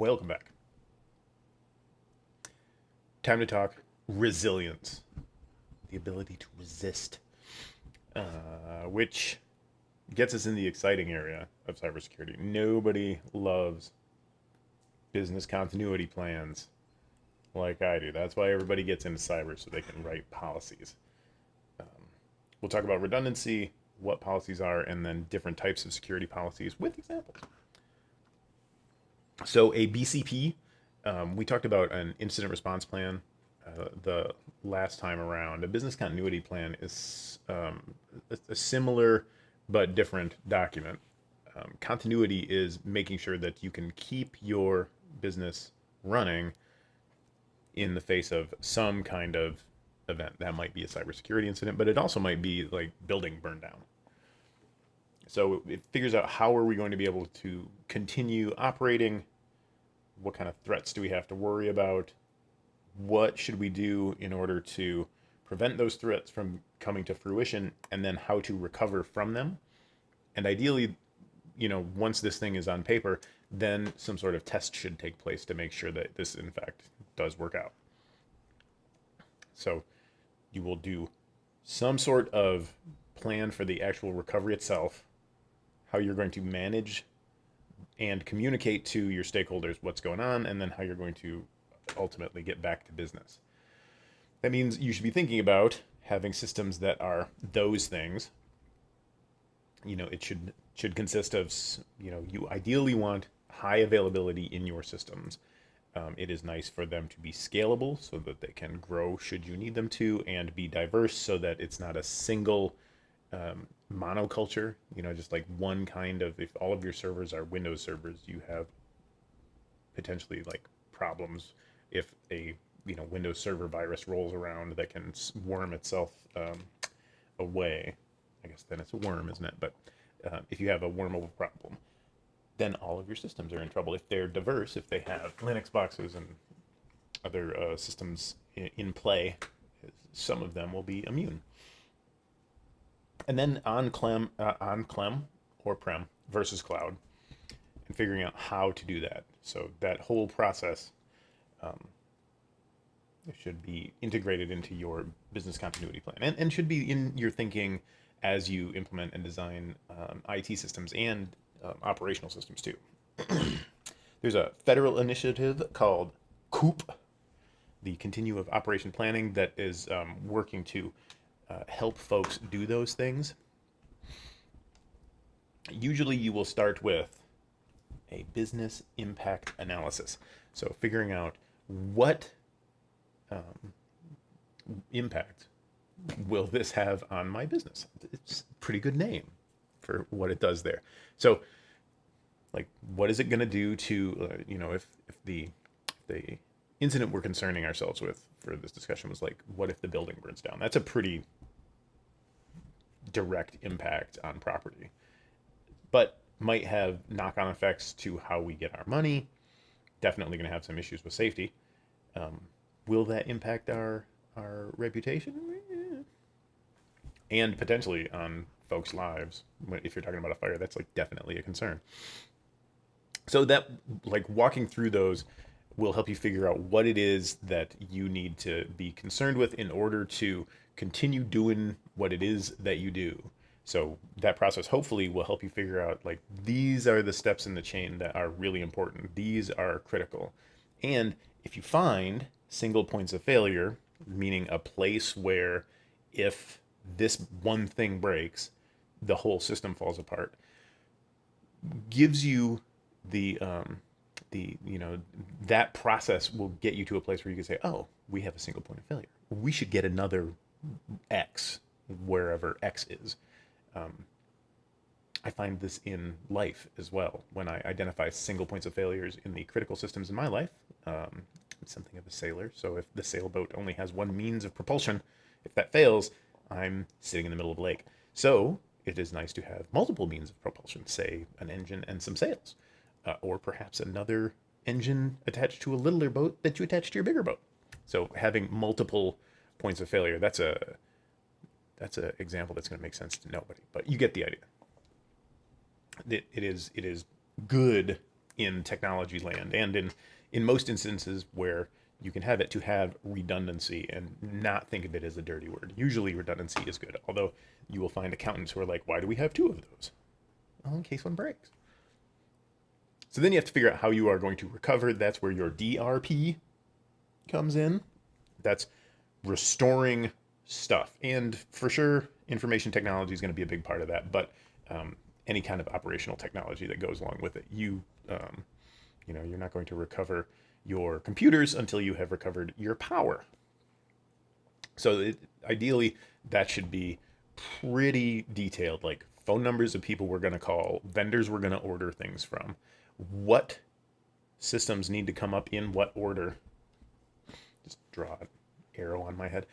Welcome back. Time to talk resilience, the ability to resist, which gets us in the exciting area of cybersecurity. Nobody loves business continuity plans like I do. That's why everybody gets into cyber so they can write policies. Um, we'll talk about redundancy, what policies are, and then different types of security policies with examples. So a BCP, we talked about an incident response plan the last time around. A business continuity plan is a similar but different document. Continuity is making sure that you can keep your business running in the face of some kind of event. That might be a cybersecurity incident, but it also might be like building burned down. So it figures out how are we going to be able to continue operating, what kind of threats do we have to worry about, what should we do in order to prevent those threats from coming to fruition, and then how to recover from them. And ideally, once this thing is on paper, then some sort of test should take place to make sure that this, in fact, does work out. So you will do some sort of plan for the actual recovery itself, how you're going to manage and communicate to your stakeholders what's going on, and then how you're going to ultimately get back to business. That means you should be thinking about having systems that are those things. It should consist of, you ideally want high availability in your systems. It is nice for them to be scalable so that they can grow should you need them to, and be diverse so that it's not a single monoculture, just like one kind of, if all of your servers are Windows servers, you have potentially like problems if a Windows Server virus rolls around that can worm itself away. I guess then it's a worm, isn't it? But if you have a wormable problem, then all of your systems are in trouble. If they're diverse, if they have Linux boxes and other systems in play, some of them will be immune. And then on-clem or prem versus cloud, and figuring out how to do that. So that whole process should be integrated into your business continuity plan, and should be in your thinking as you implement and design IT systems and operational systems too. There's a federal initiative called COOP, the Continuum of Operation Planning, that is working to help folks do those things. Usually you will start with a business impact analysis. So figuring out what impact will this have on my business. It's a pretty good name for what it does there. So, like, what is it going to do to, if the incident we're concerning ourselves with for this discussion was like, what if the building burns down? That's a pretty direct impact on property, but might have knock-on effects to how we get our money. Definitely going to have some issues with safety. Will that impact our reputation? And potentially on folks' lives. If you're talking about a fire, that's like definitely a concern. So that, like, walking through those will help you figure out what it is that you need to be concerned with in order to continue doing what it is that you do. So that process hopefully will help you figure out, like, these are the steps in the chain that are really important. These are critical. And if you find single points of failure, meaning a place where if this one thing breaks, the whole system falls apart, gives you the that process will get you to a place where you can say, oh, we have a single point of failure. We should get another X wherever X is. I find this in life as well. When I identify single points of failures in the critical systems in my life, I'm something of a sailor. So if the sailboat only has one means of propulsion, if that fails, I'm sitting in the middle of the lake. So it is nice to have multiple means of propulsion, say an engine and some sails, or perhaps another engine attached to a littler boat that you attach to your bigger boat. So having multiple points of failure, that's a example that's going to make sense to nobody, but you get the idea. It is good in technology land, and in most instances where you can have it, to have redundancy and not think of it as a dirty word. Usually redundancy is good, although you will find accountants who are like, why do we have two of those? Well, in case one breaks. So then you have to figure out how you are going to recover. That's where your DRP comes in. That's restoring stuff. And for sure, information technology is going to be a big part of that, but any kind of operational technology that goes along with it. You're not going to recover your computers until you have recovered your power. So ideally, that should be pretty detailed, like phone numbers of people we're going to call, vendors we're going to order things from, what systems need to come up in what order. Just draw an arrow on my head.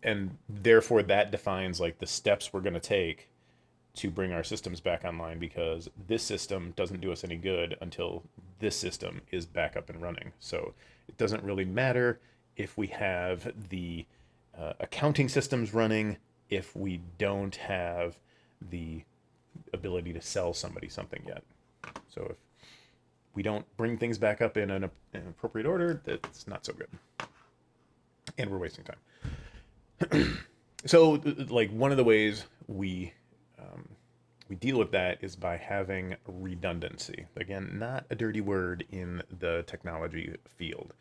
And therefore that defines like the steps we're going to take to bring our systems back online, because this system doesn't do us any good until this system is back up and running. So it doesn't really matter if we have the accounting systems running if we don't have the ability to sell somebody something yet. So if we don't bring things back up in an appropriate order, that's not so good. And we're wasting time. So like one of the ways we deal with that is by having redundancy. Again, not a dirty word in the technology field.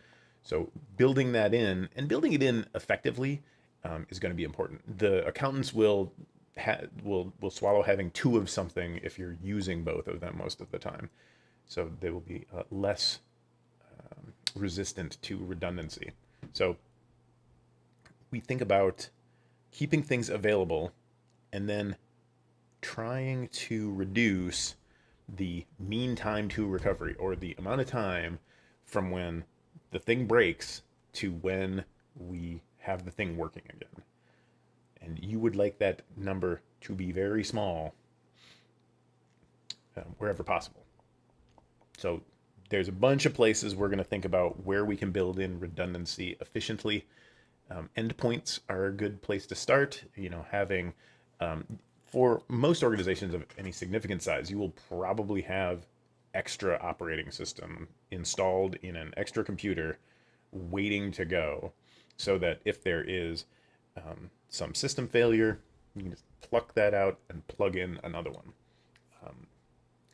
So building that in, and building it in effectively, is going to be important. The accountants will swallow having two of something if you're using both of them most of the time. So they will be less resistant to redundancy. So we think about keeping things available and then trying to reduce the mean time to recovery, or the amount of time from when the thing breaks to when we have the thing working again. And you would like that number to be very small wherever possible. So there's a bunch of places we're going to think about where we can build in redundancy efficiently. Endpoints are a good place to start. Having for most organizations of any significant size, you will probably have extra operating system installed in an extra computer waiting to go, so that if there is some system failure, you can just pluck that out and plug in another one.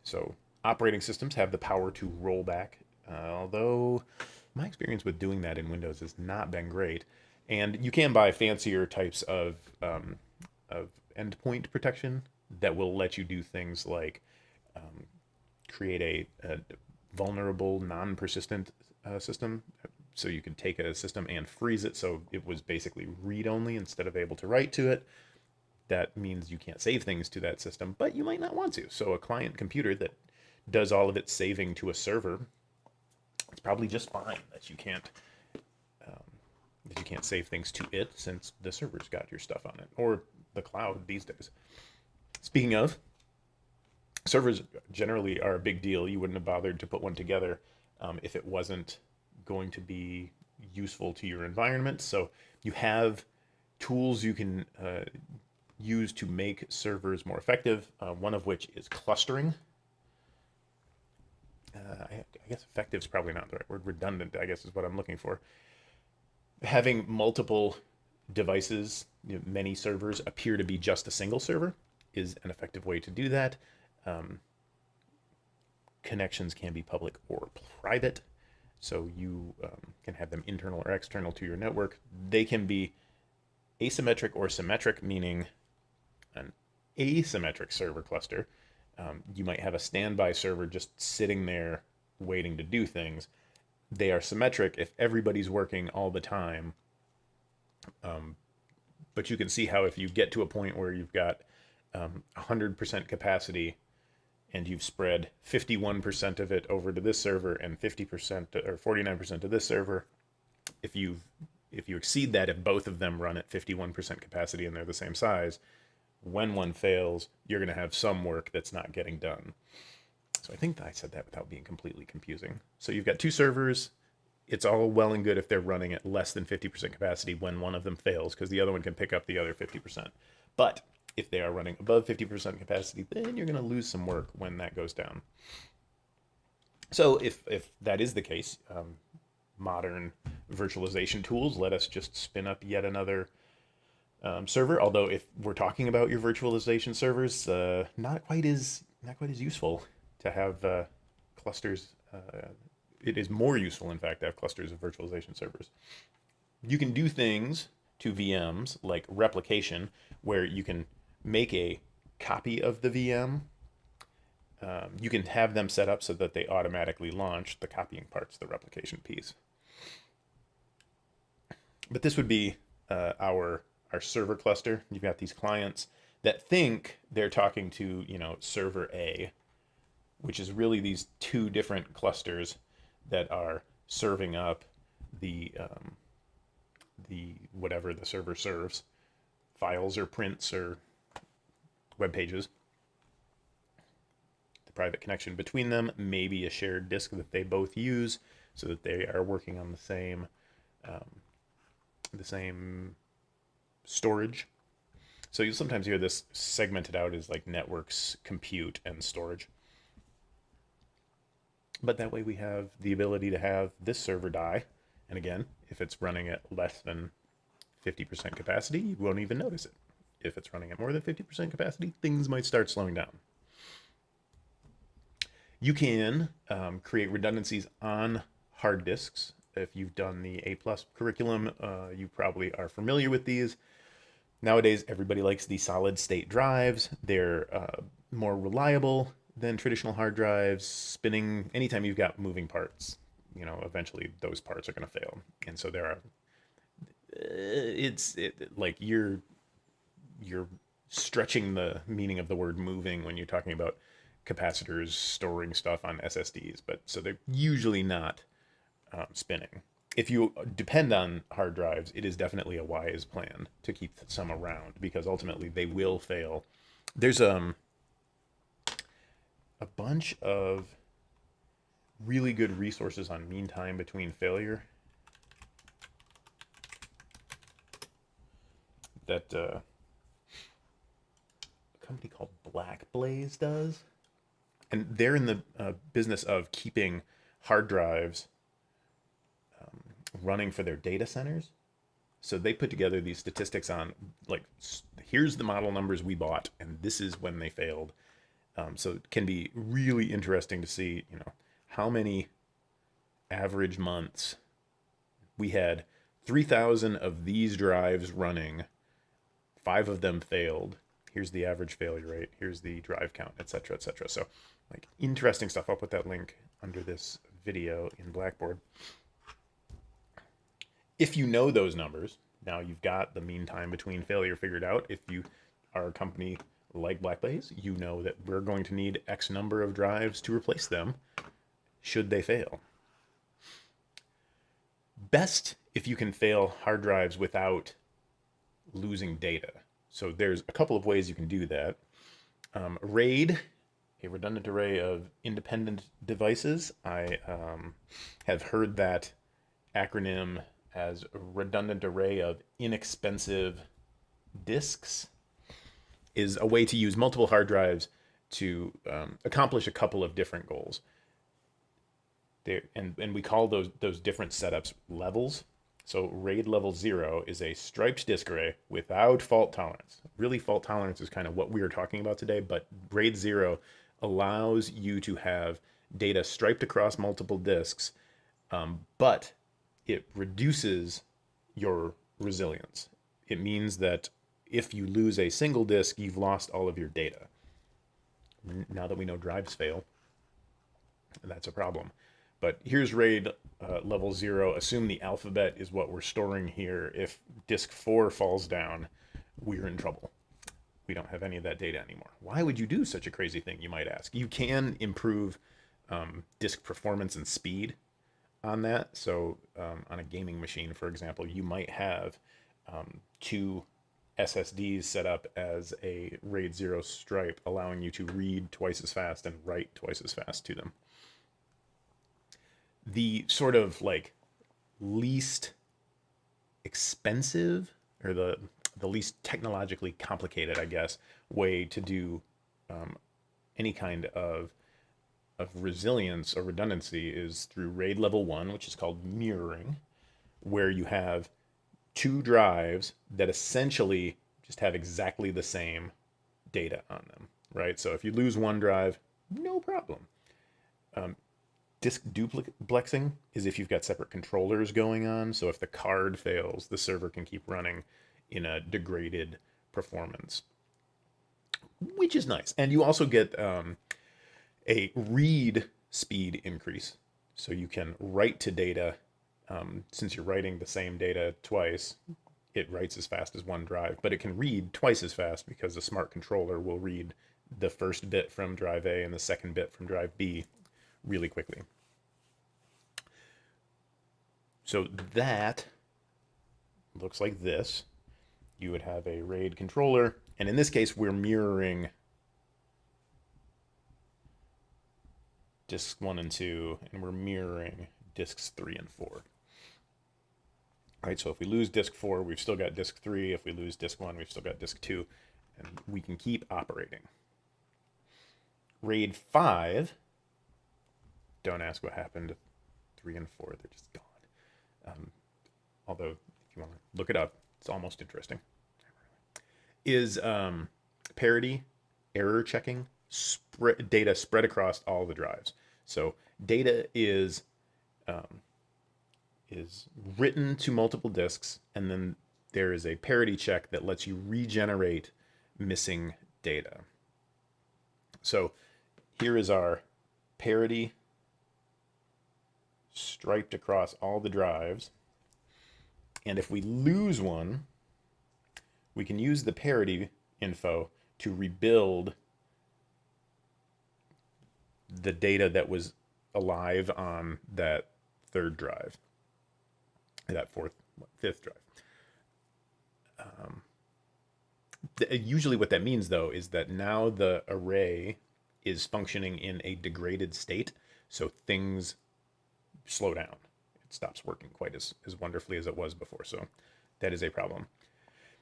So operating systems have the power to roll back, although my experience with doing that in Windows has not been great. And you can buy fancier types of endpoint protection that will let you do things like create a vulnerable, non-persistent system. So you can take a system and freeze it so it was basically read-only instead of able to write to it. That means you can't save things to that system, but you might not want to. So a client computer that does all of its saving to a server, it's probably just fine that you can't save things to it, since the server's got your stuff on it, or the cloud these days. Speaking of, servers generally are a big deal. You wouldn't have bothered to put one together if it wasn't going to be useful to your environment. So you have tools you can use to make servers more effective, one of which is clustering. I guess effective is probably not the right word. Redundant, I guess, is what I'm looking for. Having multiple devices, many servers, appear to be just a single server is an effective way to do that. Connections can be public or private, so you can have them internal or external to your network. They can be asymmetric or symmetric, meaning an asymmetric server cluster. You might have a standby server just sitting there waiting to do things. They are symmetric if everybody's working all the time. But you can see how if you get to a point where you've got 100% capacity and you've spread 51% of it over to this server and 50% or 49% to this server, if you exceed that, if both of them run at 51% capacity and they're the same size, when one fails, you're going to have some work that's not getting done. So I think I said that without being completely confusing. So you've got two servers. It's all well and good if they're running at less than 50% capacity when one of them fails, because the other one can pick up the other 50%. But if they are running above 50% capacity, then you're going to lose some work when that goes down. So if that is the case, modern virtualization tools let us just spin up yet another server. Although if we're talking about your virtualization servers, not quite as useful to have clusters. It is more useful, in fact, to have clusters of virtualization servers. You can do things to VMs like replication, where you can make a copy of the VM. You can have them set up so that they automatically launch. The copying part's the replication piece. But this would be our server cluster. You've got these clients that think they're talking to, server A, which is really these two different clusters that are serving up the whatever the server serves, files or prints or web pages. The private connection between them may be a shared disk that they both use, so that they are working on the same storage. So you'll sometimes hear this segmented out as like networks, compute, and storage. But that way we have the ability to have this server die. And again, if it's running at less than 50% capacity, you won't even notice it. If it's running at more than 50% capacity, things might start slowing down. You can create redundancies on hard disks. If you've done the A+ curriculum, you probably are familiar with these. Nowadays, everybody likes the solid state drives. They're more reliable than traditional hard drives. Spinning, anytime you've got moving parts, eventually those parts are going to fail. And so there are, like you're stretching the meaning of the word moving when you're talking about capacitors storing stuff on SSDs, but so they're usually not spinning. If you depend on hard drives, it is definitely a wise plan to keep some around, because ultimately they will fail. There's a bunch of really good resources on mean time between failure that a company called Blackblaze does. And they're in the business of keeping hard drives running for their data centers. So they put together these statistics on, like, here's the model numbers we bought, and this is when they failed. So it can be really interesting to see, how many average months we had 3,000 of these drives running, 5 of them failed. Here's the average failure rate. Here's the drive count, etc., etc. So, like, interesting stuff. I'll put that link under this video in Blackboard. If you know those numbers, now you've got the mean time between failure figured out. If you are a company like Blackblaze, you know that we're going to need X number of drives to replace them should they fail. Best if you can fail hard drives without losing data. So there's a couple of ways you can do that. RAID, a redundant array of independent devices. I have heard that acronym as a redundant array of inexpensive disks, is a way to use multiple hard drives to accomplish a couple of different goals. And we call those different setups levels. So RAID level 0 is a striped disk array without fault tolerance. Really, fault tolerance is kind of what we are talking about today, but RAID 0 allows you to have data striped across multiple disks, but it reduces your resilience. It means that if you lose a single disk, you've lost all of your data. Now that we know drives fail, that's a problem. But here's RAID level 0. Assume the alphabet is what we're storing here. If disk 4 falls down, we're in trouble. We don't have any of that data anymore. Why would you do such a crazy thing, you might ask? You can improve disk performance and speed on that. So on a gaming machine, for example, you might have 2 SSDs set up as a RAID 0 stripe, allowing you to read twice as fast and write twice as fast to them. The sort of like least expensive, or the least technologically complicated, I guess, way to do any kind of of resilience or redundancy is through RAID level 1, which is called mirroring, where you have two drives that essentially just have exactly the same data on them, right? So if you lose one drive, no problem. Disk duplexing is if you've got separate controllers going on. So if the card fails, the server can keep running in a degraded performance, which is nice. And you also get a read speed increase. So you can write to data. Since you're writing the same data twice, it writes as fast as one drive, but it can read twice as fast because the smart controller will read the first bit from drive A and the second bit from drive B really quickly. So that looks like this. You would have a RAID controller, and in this case, we're mirroring disks 1 and 2, and we're mirroring disks 3 and 4. Right, so if we lose disk 4, we've still got disk 3. If we lose disk 1, we've still got disk 2, and we can keep operating. RAID 5, don't ask what happened to 3 and 4, they're just gone. Although, if you want to look it up, it's almost interesting. Is parity, error checking, data spread across all the drives. So data is written to multiple disks, and then there is a parity check that lets you regenerate missing data. So here is our parity striped across all the drives. And if we lose one, we can use the parity info to rebuild the data that was alive on that third drive, that fifth drive. Usually what that means, though, is that now the array is functioning in a degraded state, so things slow down. It stops working quite as wonderfully as it was before, so that is a problem.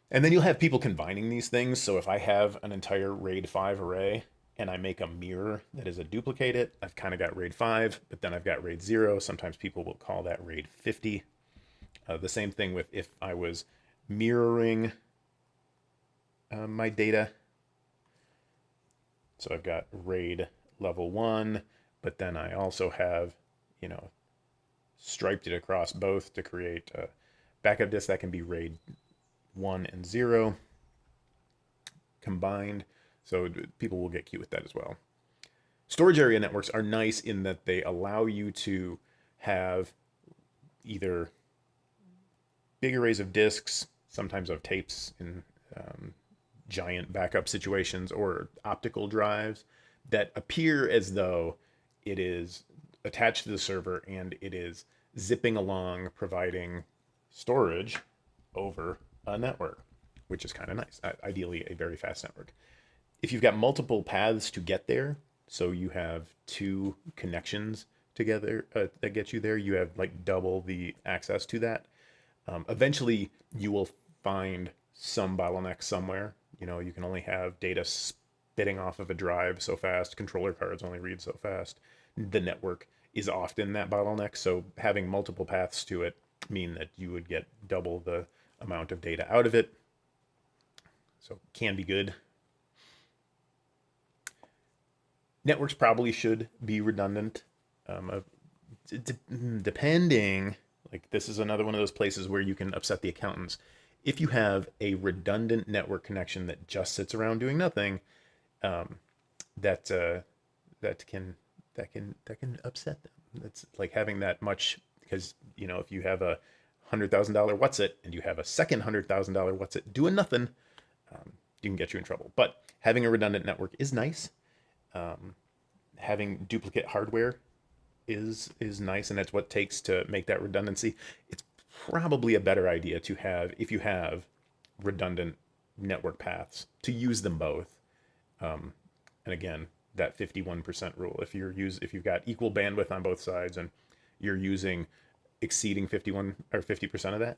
And then you'll have people combining these things. So if I have an entire RAID 5 array and I make a mirror that is a duplicate it, I've kind of got RAID 5, but then I've got RAID 0. Sometimes people will call that RAID 50. The same thing with if I was mirroring my data. So I've got RAID level 1, but then I also have, striped it across both to create a backup disk that can be RAID 1 and 0 combined. So people will get cute with that as well. Storage area networks are nice in that they allow you to have either big arrays of disks, sometimes of tapes in giant backup situations, or optical drives that appear as though it is attached to the server and it is zipping along providing storage over a network, which is kind of nice. Ideally, a very fast network. If you've got multiple paths to get there, so you have two connections together that get you there, you have like double the access to that. Eventually, you will find some bottleneck somewhere. You can only have data spitting off of a drive so fast. Controller cards only read so fast. The network is often that bottleneck, so having multiple paths to it mean that you would get double the amount of data out of it. So can be good. Networks probably should be redundant. Depending, like this is another one of those places where you can upset the accountants. If you have a redundant network connection that just sits around doing nothing, that can upset them. That's like having that much, because if you have a $100,000 what's it and you have a second $100,000 what's it doing nothing, you can get you in trouble. But having a redundant network is nice. Having duplicate hardware is nice, and that's what it takes to make that redundancy. It's probably a better idea to have, if you have redundant network paths, to use them both. And again, that 51% rule. If you've got equal bandwidth on both sides and you're using exceeding 51 or 50% of that,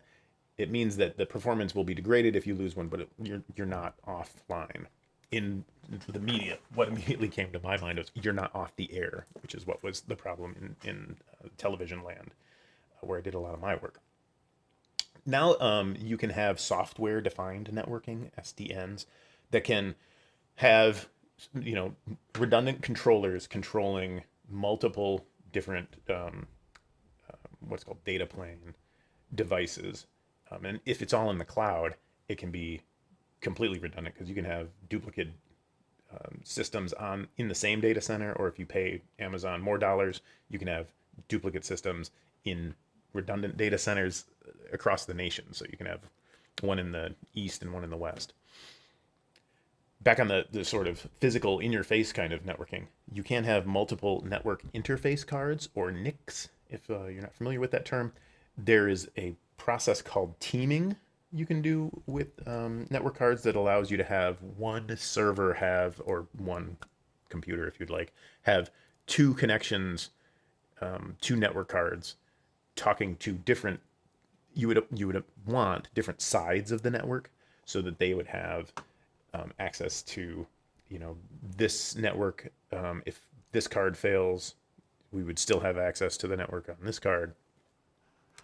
it means that the performance will be degraded if you lose one, but you're not offline. in the media, what immediately came to my mind was you're not off the air, which is what was the problem in television land, where I did a lot of my work. Now you can have software defined networking, SDNs, that can have, you know, redundant controllers controlling multiple different what's called data plane devices. And if it's all in the cloud, it can be completely redundant because you can have duplicate systems on in the same data center, or if you pay Amazon more dollars, you can have duplicate systems in redundant data centers across the nation. So you can have one in the east and one in the west. Back on the sort of physical in your face kind of networking, you can have multiple network interface cards, or NICs, if you're not familiar with that term. There is a process called teaming you can do with network cards that allows you to have one server have, or one computer if you'd like, have two connections, two network cards talking to different, you would want different sides of the network so that they would have access to, you know, this network. If this card fails, we would still have access to the network on this card,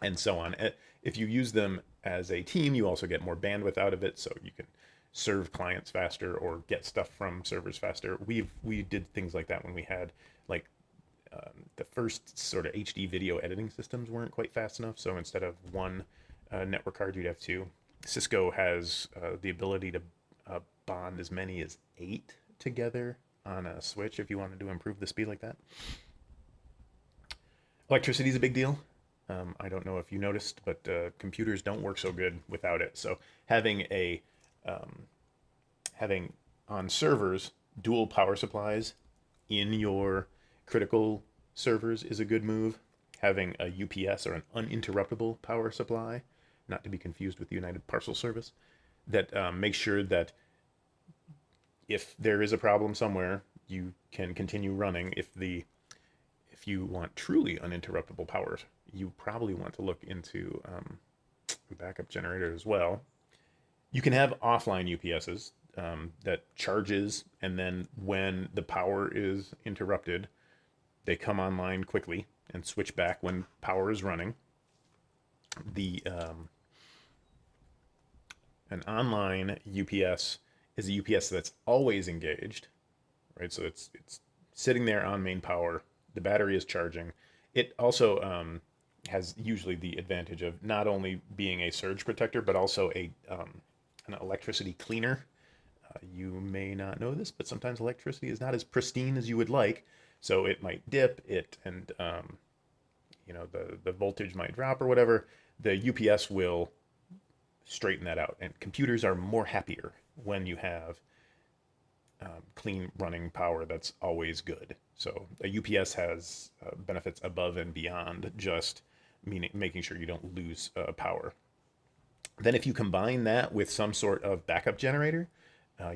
and so on. If you use them as a team, you also get more bandwidth out of it, so you can serve clients faster or get stuff from servers faster. We did things like that when we had like the first sort of HD video editing systems weren't quite fast enough, so instead of one network card, you'd have two. Cisco has the ability to bond as many as 8 together on a switch if you wanted to improve the speed like that. Electricity is a big deal. I don't know if you noticed, but computers don't work so good without it. So having having on servers dual power supplies in your critical servers is a good move. Having a UPS, or an uninterruptible power supply, not to be confused with the United Parcel Service, that makes sure that if there is a problem somewhere, you can continue running. If you want truly uninterruptible power, you probably want to look into a backup generator as well. You can have offline UPSs that charges, and then when the power is interrupted, they come online quickly and switch back when power is running. The An online UPS is a UPS that's always engaged, right? So it's sitting there on main power. The battery is charging. It also has usually the advantage of not only being a surge protector, but also an electricity cleaner. You may not know this, but sometimes electricity is not as pristine as you would like, so it might dip it, and you know, the voltage might drop or whatever. The UPS will straighten that out, and computers are more happier when you have clean running power that's always good. So a UPS has benefits above and beyond just making sure you don't lose power. Then if you combine that with some sort of backup generator,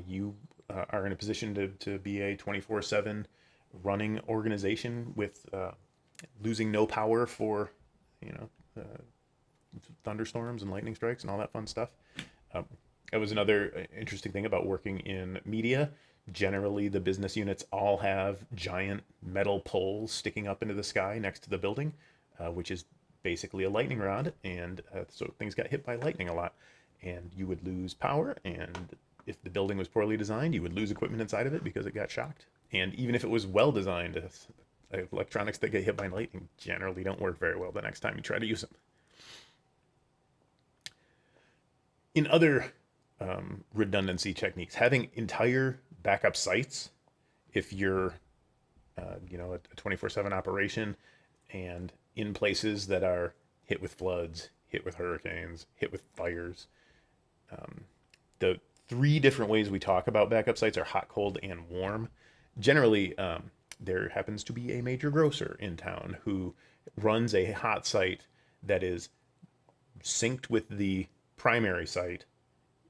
you are in a position to be a 24/7 running organization with losing no power for, you know, thunderstorms and lightning strikes and all that fun stuff. That was another interesting thing about working in media. Generally, the business units all have giant metal poles sticking up into the sky next to the building, which is basically a lightning rod. And so things got hit by lightning a lot, and you would lose power. And if the building was poorly designed, you would lose equipment inside of it because it got shocked. And even if it was well designed, electronics that get hit by lightning generally don't work very well the next time you try to use them. In other redundancy techniques, having entire backup sites, if you're you know, a 24/7 operation and in places that are hit with floods, hit with hurricanes, hit with fires. The 3 different ways we talk about backup sites are hot, cold, and warm. Generally, there happens to be a major grocer in town who runs a hot site that is synced with the primary site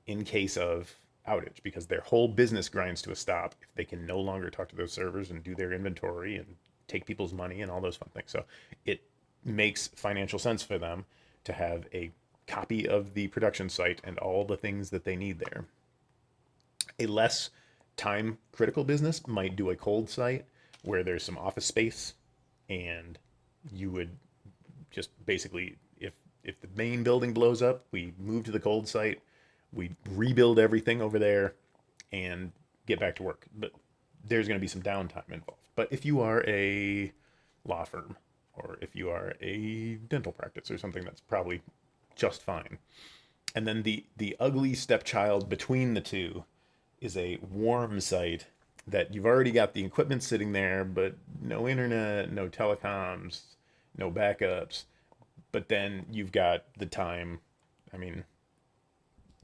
in case of outage, because their whole business grinds to a stop if they can no longer talk to those servers and do their inventory and take people's money and all those fun things. So it makes financial sense for them to have a copy of the production site and all the things that they need there. A less time critical business might do a cold site where there's some office space, and you would just basically, if the main building blows up, we move to the cold site, we rebuild everything over there, and get back to work. But there's going to be some downtime involved. But if you are a law firm, or if you are a dental practice or something, that's probably just fine. And then the ugly stepchild between the two is a warm site that you've already got the equipment sitting there, but no internet, no telecoms, no backups. But then you've got the time. I mean,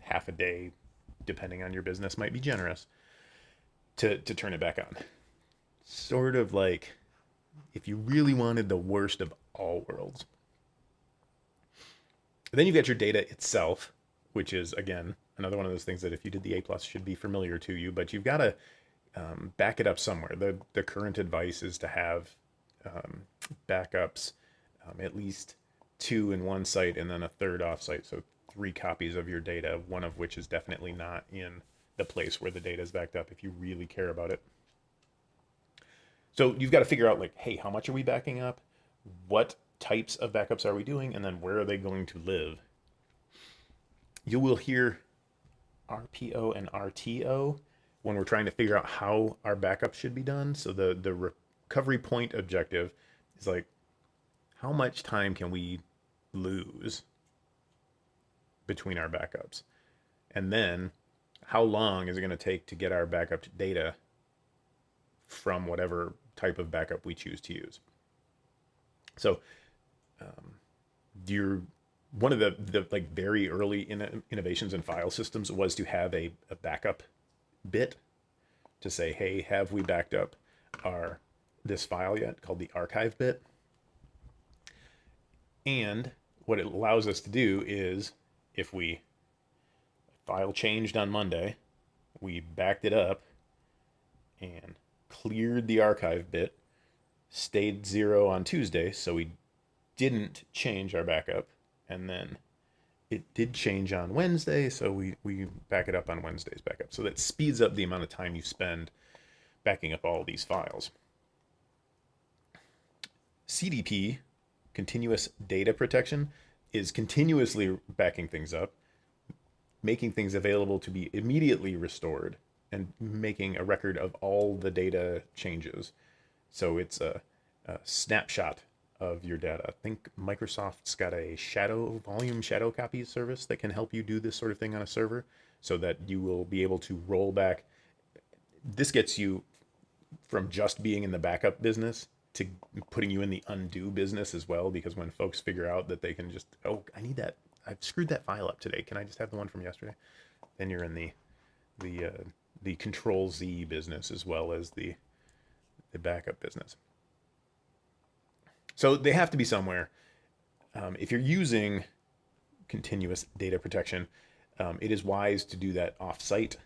half a day, depending on your business, might be generous to turn it back on. Sort of like if you really wanted the worst of all worlds. Then you've got your data itself, which is, again, another one of those things that if you did the A plus should be familiar to you, but you've got to back it up somewhere. The current advice is to have backups, at least 2 in one site and then a third offsite. So 3 copies of your data, one of which is definitely not in the place where the data is backed up if you really care about it. So you've got to figure out, like, hey, how much are we backing up? What types of backups are we doing? And then where are they going to live? You will hear RPO and RTO when we're trying to figure out how our backup should be done. So the recovery point objective is like, how much time can we lose between our backups? And then how long is it going to take to get our backup data from whatever type of backup we choose to use? So one of the like very early innovations in file systems was to have a backup bit to say, hey, have we backed up this file yet, called the archive bit. And what it allows us to do is, if file changed on Monday, we backed it up and cleared the archive bit, stayed 0 on Tuesday, so we didn't change our backup, and then it did change on Wednesday, so we back it up on Wednesday's backup. So that speeds up the amount of time you spend backing up all of these files. CDP, continuous data protection, is continuously backing things up, making things available to be immediately restored, and making a record of all the data changes. So it's a snapshot of your data. I think Microsoft's got a volume shadow copies service that can help you do this sort of thing on a server, so that you will be able to roll back. This gets you from just being in the backup business to putting you in the undo business as well, because when folks figure out that they can just, oh, I need that, I've screwed that file up today, can I just have the one from yesterday? Then you're in the Control Z business as well as the backup business. So they have to be somewhere. If you're using continuous data protection, it is wise to do that off-site.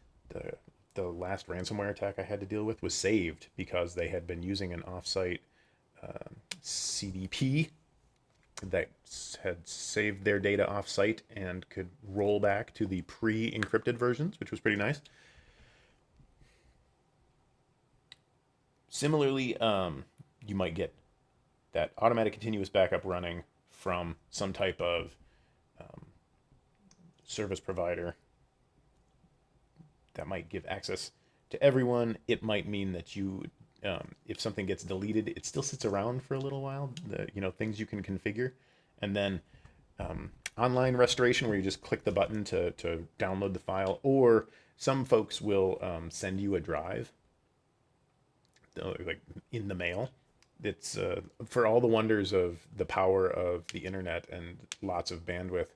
The last ransomware attack I had to deal with was saved because they had been using an off-site CDP that had saved their data off-site and could roll back to the pre-encrypted versions, which was pretty nice. Similarly, you might get that automatic continuous backup running from some type of service provider that might give access to everyone. It might mean that you, if something gets deleted, it still sits around for a little while. Things you can configure, and then online restoration, where you just click the button to download the file, or some folks will send you a drive, like in the mail. It's for all the wonders of the power of the internet and lots of bandwidth,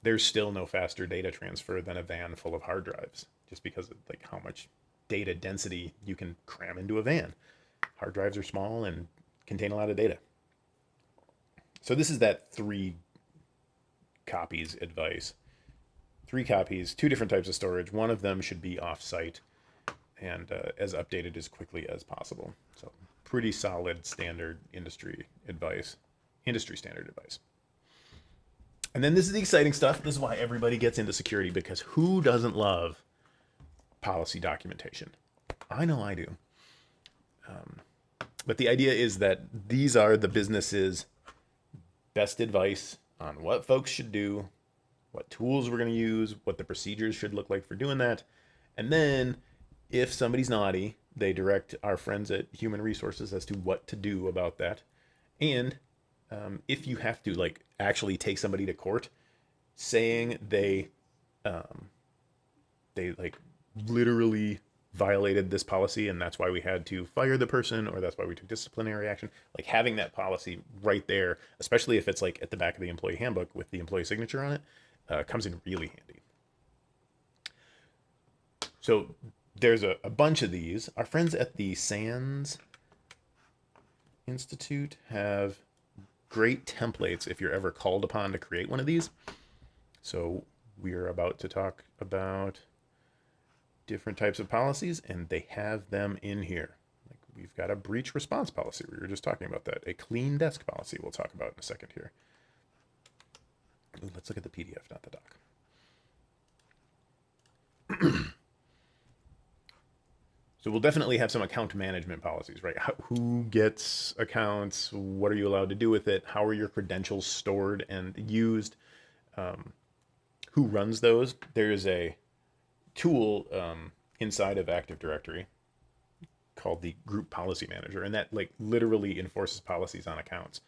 there's still no faster data transfer than a van full of hard drives, just because of like how much data density you can cram into a van. Hard drives are small and contain a lot of data. So this is that 3 copies advice. 3 copies, 2 different types of storage. One of them should be off-site and as updated as quickly as possible. So pretty solid standard industry standard advice. And then this is the exciting stuff. This is why everybody gets into security, because who doesn't love policy documentation? I know I do. But the idea is that these are the business's best advice on what folks should do, what tools we're going to use, what the procedures should look like for doing that. And then if somebody's naughty, they direct our friends at Human Resources as to what to do about that. And if you have to like actually take somebody to court saying they like literally violated this policy and that's why we had to fire the person or that's why we took disciplinary action, like having that policy right there, especially if it's like at the back of the employee handbook with the employee signature on it, comes in really handy. So there's a bunch of these. Our friends at the SANS Institute have great templates if you're ever called upon to create one of these. So we are about to talk about different types of policies, and they have them in here. Like we've got a breach response policy. We were just talking about that. A clean desk policy we'll talk about in a second here. Ooh, let's look at the PDF, not the doc. So we'll definitely have some account management policies, right? Who gets accounts? What are you allowed to do with it? How are your credentials stored and used? Who runs those? There's a tool inside of Active Directory called the Group Policy Manager, and that like literally enforces policies on accounts.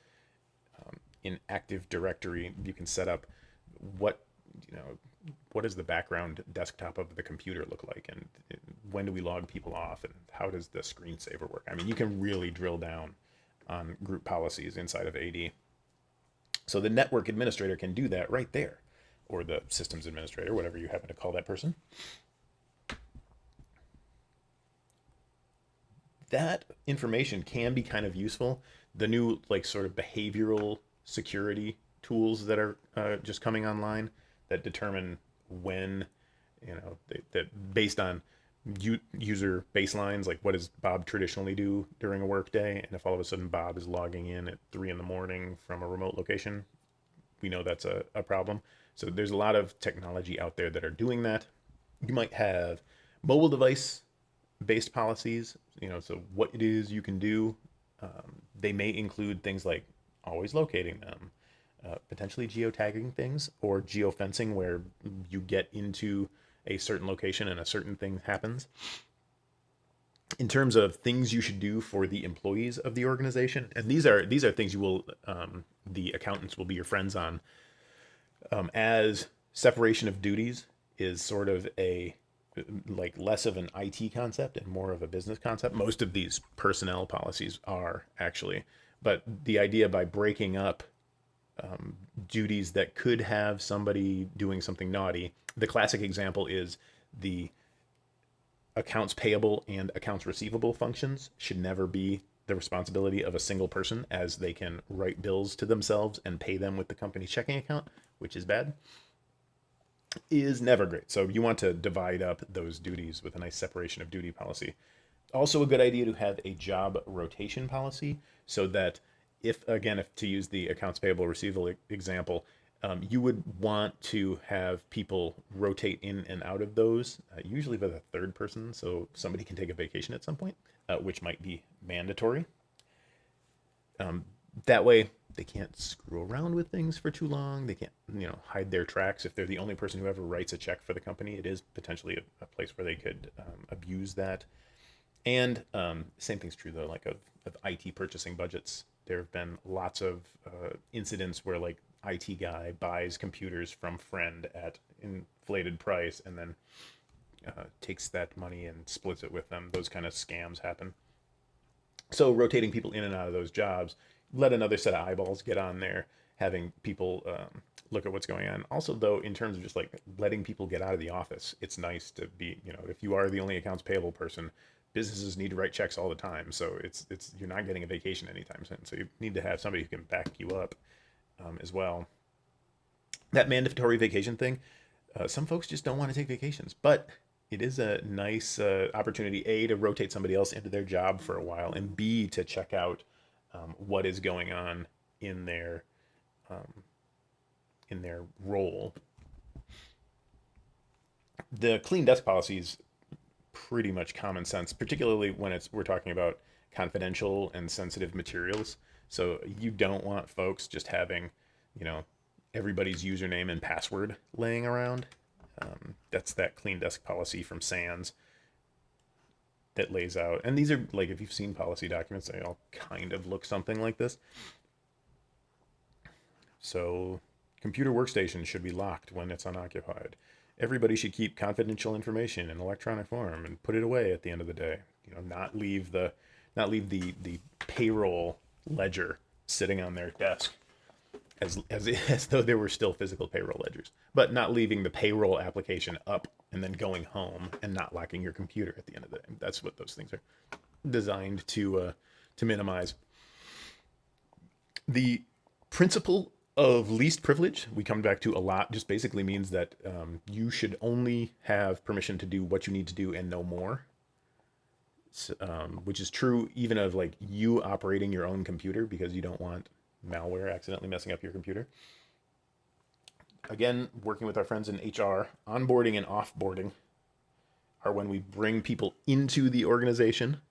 In Active Directory, you can set up what does the background desktop of the computer look like, and when do we log people off, and how does the screensaver work? I mean, you can really drill down on group policies inside of AD. So the network administrator can do that right there, or the systems administrator, whatever you happen to call that person. That information can be kind of useful. The new like sort of behavioral security tools that are just coming online that determine when, that based on user baselines, like what does Bob traditionally do during a work day, and if all of a sudden Bob is logging in at 3 a.m. from a remote location, we know that's a problem. So there's a lot of technology out there that are doing that. You might have mobile device based policies, so what it is you can do. They may include things like always locating them, potentially geotagging things, or geofencing where you get into a certain location and a certain thing happens. In terms of things you should do for the employees of the organization, and these are things you will, the accountants will be your friends on, as separation of duties is sort of a like less of an IT concept and more of a business concept. Most of these personnel policies are actually, but the idea by breaking up duties that could have somebody doing something naughty. The classic example is the accounts payable and accounts receivable functions should never be the responsibility of a single person, as they can write bills to themselves and pay them with the company's checking account, which is bad. Is never great. So you want to divide up those duties with a nice separation of duty policy. Also a good idea to have a job rotation policy, so that if to use the accounts payable receivable example, you would want to have people rotate in and out of those, usually with a third person, so somebody can take a vacation at some point, which might be mandatory. That way they can't screw around with things for too long. They can't, hide their tracks. If they're the only person who ever writes a check for the company, it is potentially a place where they could abuse that. And same thing's true though, like of IT purchasing budgets. There have been lots of incidents where like IT guy buys computers from friend at inflated price and then takes that money and splits it with them. Those kind of scams happen. So rotating people in and out of those jobs, let another set of eyeballs get on there, having people look at what's going on. Also, though, in terms of just like letting people get out of the office, it's nice to be, if you are the only accounts payable person, businesses need to write checks all the time. So it's you're not getting a vacation anytime soon. So you need to have somebody who can back you up as well. That mandatory vacation thing, some folks just don't want to take vacations, but it is a nice opportunity, A, to rotate somebody else into their job for a while, and B, to check out what is going on in their role. The clean desk policies pretty much common sense, particularly when we're talking about confidential and sensitive materials. So you don't want folks just having, you know, everybody's username and password laying around. That's that clean desk policy from SANS that lays out. And these are like, if you've seen policy documents, they all kind of look something like this. So computer workstations should be locked when it's unoccupied. Everybody should keep confidential information in electronic form and put it away at the end of the day. You know, not leave the payroll ledger sitting on their desk as though there were still physical payroll ledgers, but not leaving the payroll application up and then going home and not locking your computer at the end of the day. That's what those things are designed to minimize. The principle of least privilege, we come back to a lot, just basically means that you should only have permission to do what you need to do and no more. Which is true even of like you operating your own computer, because you don't want malware accidentally messing up your computer. Again, working with our friends in HR, onboarding and offboarding are when we bring people into the organization.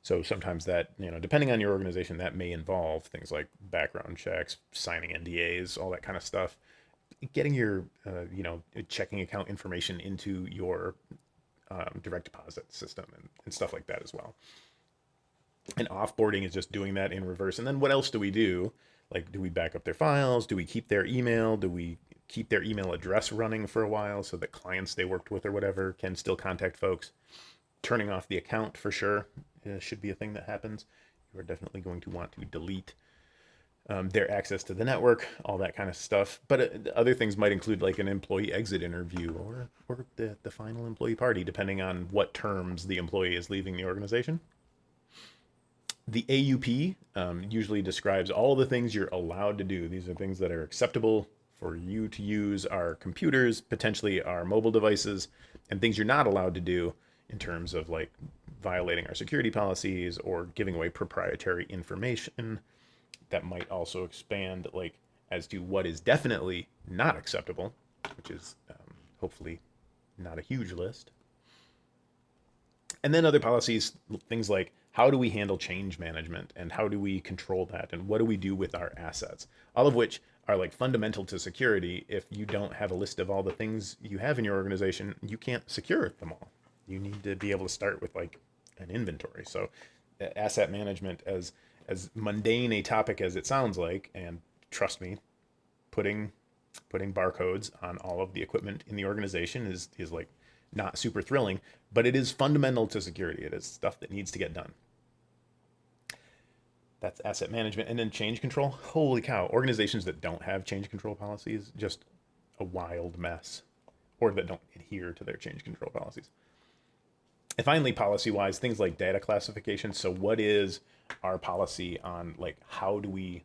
So sometimes that, you know, depending on your organization, that may involve things like background checks, signing NDAs, all that kind of stuff. Getting your, you know, checking account information into your direct deposit system and stuff like that as well. And offboarding is just doing that in reverse. And then what else do we do? Like, do we back up their files? Do we keep their email? Do we keep their email address running for a while so that clients they worked with or whatever can still contact folks? Turning off the account for sure should be a thing that happens. You are definitely going to want to delete their access to the network, all that kind of stuff. But other things might include like an employee exit interview or the final employee party, depending on what terms the employee is leaving the organization. The AUP usually describes all the things you're allowed to do. These are things that are acceptable for you to use our computers, potentially our mobile devices, and things you're not allowed to do in terms of like violating our security policies or giving away proprietary information. That might also expand like as to what is definitely not acceptable, which is hopefully not a huge list. And then other policies, things like how do we handle change management and how do we control that and what do we do with our assets, all of which are like fundamental to security. If you don't have a list of all the things you have in your organization, you can't secure them all. You need to be able to start with like an inventory. So asset management, as mundane a topic as it sounds like, and trust me, putting barcodes on all of the equipment in the organization is like not super thrilling, but it is fundamental to security. It is stuff that needs to get done. That's asset management. And then change control. Holy cow. Organizations that don't have change control policies, just a wild mess, or that don't adhere to their change control policies. And finally, policy-wise, things like data classification. So what is our policy on like how do we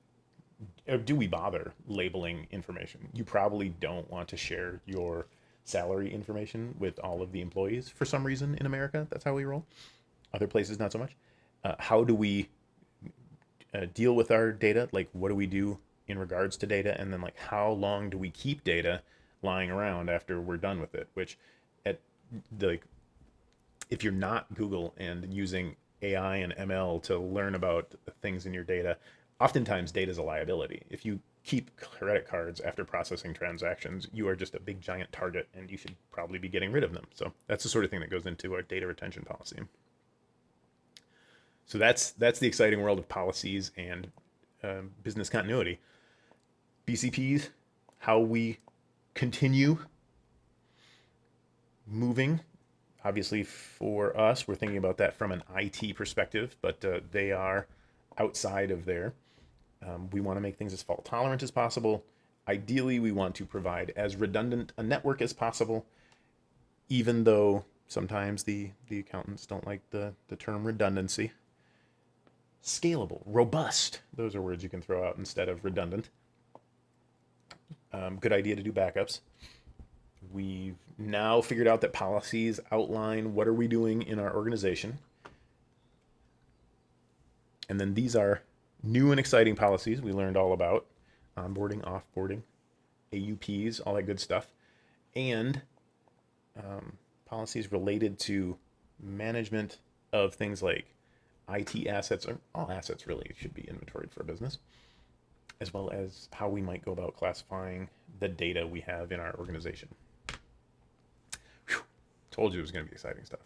bother labeling information? You probably don't want to share your salary information with all of the employees for some reason in America. That's how we roll. Other places, not so much. How do we deal with our data? Like, what do we do in regards to data? And then, like, how long do we keep data lying around after we're done with it? Which, if you're not Google and using AI and ML to learn about things in your data, oftentimes data is a liability. If you keep credit cards after processing transactions, you are just a big giant target and you should probably be getting rid of them. So that's the sort of thing that goes into our data retention policy. So that's the exciting world of policies and business continuity. BCPs, how we continue moving. Obviously for us, we're thinking about that from an IT perspective, but they are outside of there. We want to make things as fault tolerant as possible. Ideally, we want to provide as redundant a network as possible, even though sometimes the accountants don't like the term redundancy. Scalable, robust, those are words you can throw out instead of redundant. Good idea to do backups. We've now figured out that policies outline what are we doing in our organization. And then these are new and exciting policies we learned all about: onboarding, offboarding, AUPs, all that good stuff, and policies related to management of things like IT assets, or all assets really should be inventoried for a business, as well as how we might go about classifying the data we have in our organization. Whew. Told you it was going to be exciting stuff.